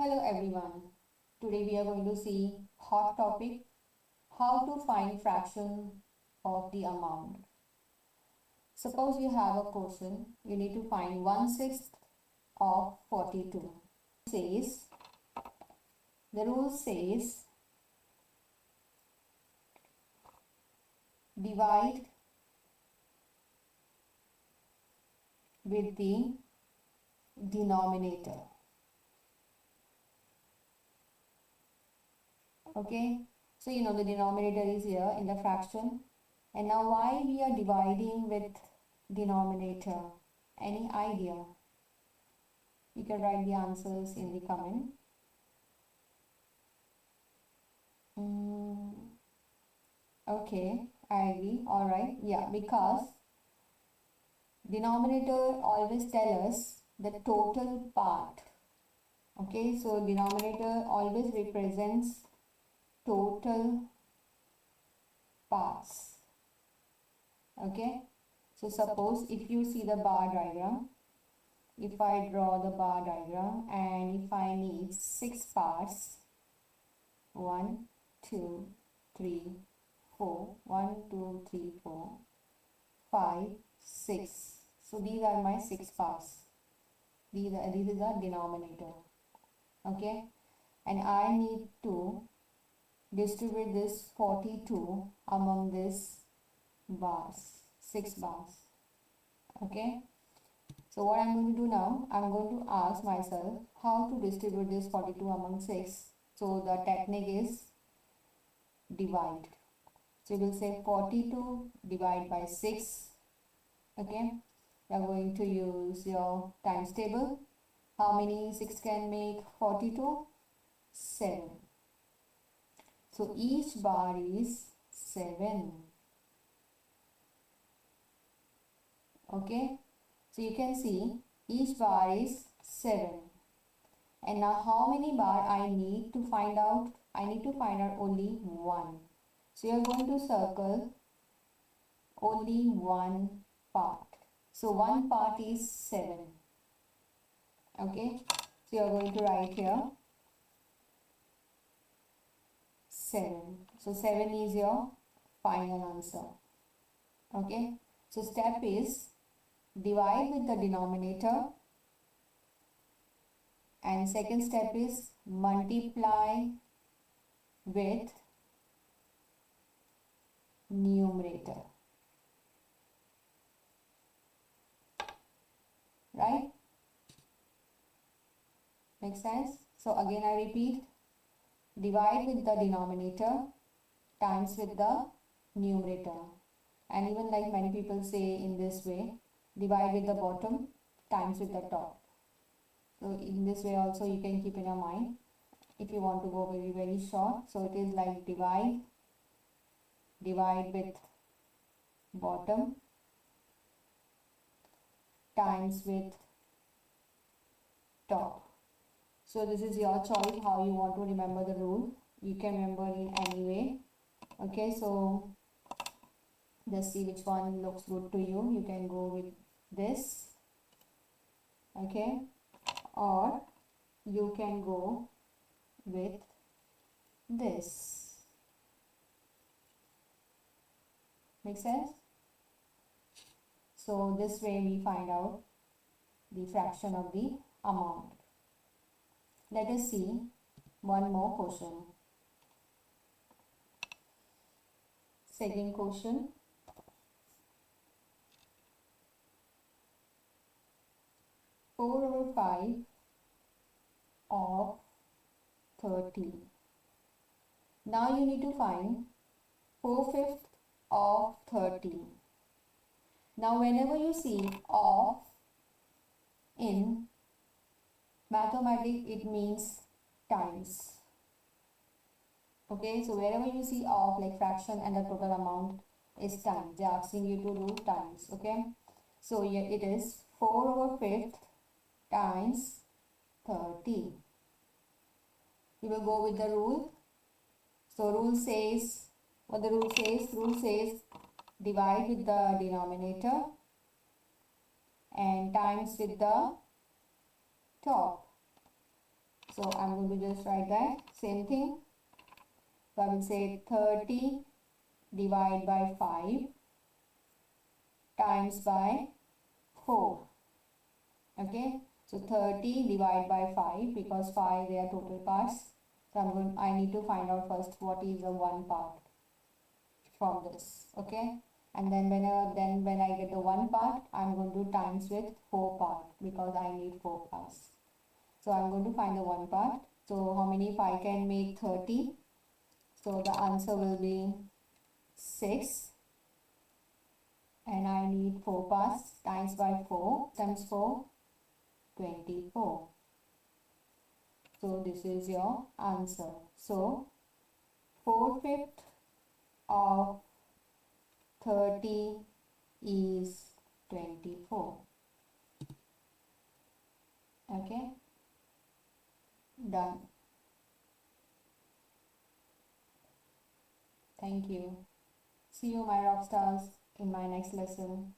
Hello everyone. Today we are going to see hot topic, how to find fraction of the amount. Suppose you have a question, you need to find 1/6 of 42. Says the rule says divide with the denominator. Okay, so you know the denominator is here in the fraction, and now why we are dividing with denominator? Any idea? You can write the answers in the comment. Okay, I agree. All right, yeah, because denominator always tell us the total part. Okay, so denominator always represents total parts. Okay, so suppose if you see the bar diagram, if I draw the bar diagram and if I need 6 parts, 1, 2, 3, 4, 1, 2, 3, 4, 5, 6. So these are my 6 parts. This is the denominator. Okay, and I need to distribute this 42 among these bars, 6 bars. Okay, so what I'm going to do now, I'm going to ask myself how to distribute this 42 among 6. So the technique is divide. So you will say 42 divided by 6. Okay, you are going to use your times table. How many 6 can make 42? 7. So each bar is 7. Okay, so you can see each bar is 7. And now how many bar I need to find out? I need to find out only 1. So you are going to circle only one part. So one part is 7. Okay, so you are going to write here 7. So 7 is your final answer. Okay, so step is divide with the denominator, and second step is multiply with numerator. Right? Makes sense? So again I repeat, divide with the denominator times with the numerator. And even like many people say in this way, divide with the bottom times with the top. So in this way also you can keep in your mind if you want to go very short. So it is like divide with bottom times with top. So this is your choice how you want to remember the rule. You can remember in any way. Okay, so just see which one looks good to you. You can go with this. Okay, or you can go with this. Make sense? So this way we find out the fraction of the amount. Let us see one more question. Second question. Four over 5 of 30. Now you need to find 4/5 of 30. Now whenever you see of in mathematics, it means times. Okay, so wherever you see of like fraction and the total amount is times, they are asking you to do times. Okay, so here it is 4 over 5 times 30. You will go with the rule. So rule says, what the rule says? Rule says divide with the denominator and times with the top. So I'm going to just write that same thing. So I will say 30 divided by 5 times by 4. Okay, so 30 divided by 5, because 5 they are total parts. So I need to find out first what is the one part from this. Okay, and then when I get the one part, I'm going to times with 4 part, because I need 4 parts. So I'm going to find the one part. So how many 5 can make 30? So the answer will be 6, and I need 4 parts. Times by 4 times 4, 24. So this is your answer. So 4/5 of 30 is 24. Okay, done. Thank you. See you, my rock stars, in my next lesson.